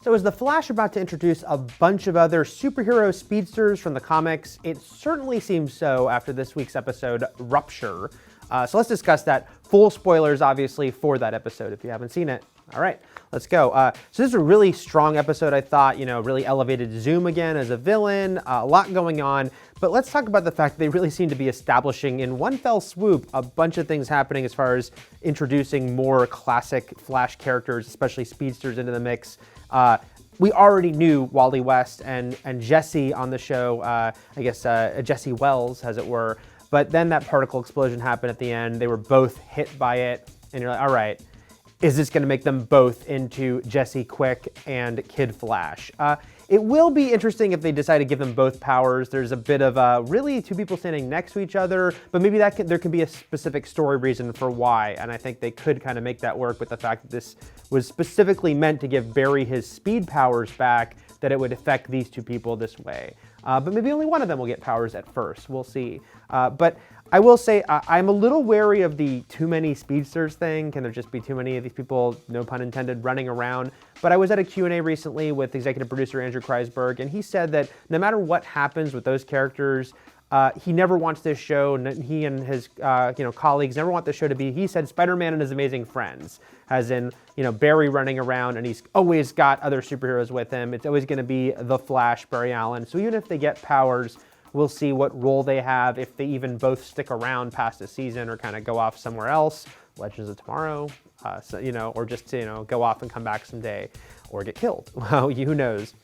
So is The Flash about to introduce a bunch of other superhero speedsters from the comics? It certainly seems so after this week's episode, Rupture. So let's discuss that. Full spoilers, obviously, for that episode if you haven't seen it. All right, let's go. So this is a really strong episode, I thought, really elevated Zoom again as a villain, a lot going on. But let's talk about the fact that they really seem to be establishing in one fell swoop a bunch of things happening as far as introducing more classic Flash characters, especially speedsters, into the mix. We already knew Wally West and Jesse on the show, Jesse Wells, as it were. But then that particle explosion happened at the end. They were both hit by it. And you're like, all right, is this going to make them both into Jesse Quick and Kid Flash? It will be interesting if they decide to give them both powers. There's a bit of really two people standing next to each other, but maybe there can be a specific story reason for why. And I think they could kind of make that work with the fact that this was specifically meant to give Barry his speed powers back, that it would affect these two people this way. But maybe only one of them will get powers at first. We'll see. But I will say I'm a little wary of the too many speedsters thing. Can there just be too many of these people, no pun intended, running around? But I was at a Q&A recently with executive producer Andrew Kreisberg, and he said that no matter what happens with those characters, he never wants this show, he and his colleagues never want this show to be, he said, Spider-Man and his amazing friends, as in, Barry running around and he's always got other superheroes with him. It's always going to be the Flash, Barry Allen. So even if they get powers, we'll see what role they have, if they even both stick around past a season or kind of go off somewhere else, Legends of Tomorrow, or just go off and come back someday or get killed. Well, who knows?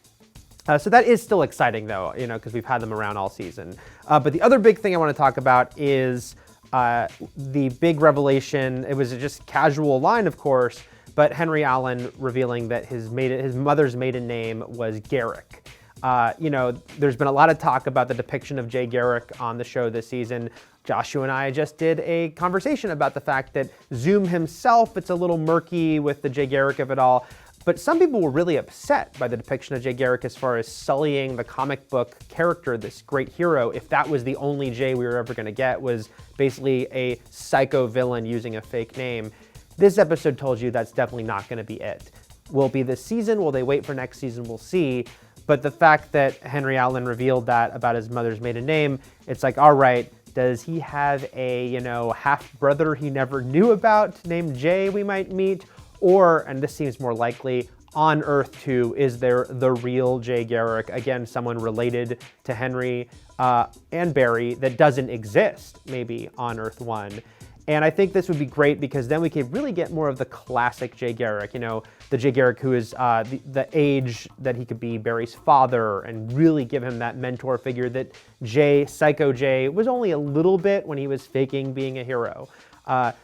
So that is still exciting, though, because we've had them around all season. But the other big thing I want to talk about is the big revelation. It was just casual line, of course, but Henry Allen revealing that his mother's maiden name was Garrick. There's been a lot of talk about the depiction of Jay Garrick on the show this season. Joshua and I just did a conversation about the fact that Zoom himself, it's a little murky with the Jay Garrick of it all. But some people were really upset by the depiction of Jay Garrick as far as sullying the comic book character, this great hero. If that was the only Jay we were ever going to get, was basically a psycho villain using a fake name. This episode told you that's definitely not going to be it. Will it be this season? Will they wait for next season? We'll see. But the fact that Henry Allen revealed that about his mother's maiden name, it's like, all right, does he have a, half-brother he never knew about named Jay we might meet? Or, and this seems more likely, on Earth 2, is there the real Jay Garrick? Again, someone related to Henry and Barry that doesn't exist, maybe, on Earth 1. And I think this would be great because then we could really get more of the classic Jay Garrick, the Jay Garrick who is the age that he could be Barry's father, and really give him that mentor figure that Psycho Jay, was only a little bit when he was faking being a hero.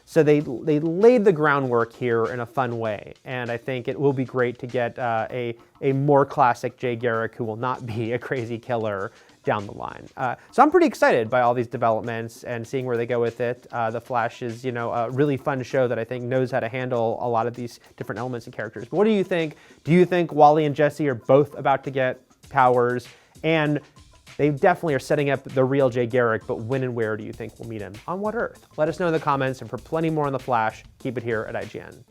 So they laid the groundwork here in a fun way, and I think it will be great to get a more classic Jay Garrick who will not be a crazy killer down the line. So I'm pretty excited by all these developments and seeing where they go with it. The Flash is, a really fun show that I think knows how to handle a lot of these different elements and characters. But what do you think? Do you think Wally and Jesse are both about to get powers? And they definitely are setting up the real Jay Garrick, but when and where do you think we'll meet him? On what Earth? Let us know in the comments, and for plenty more on The Flash, keep it here at IGN.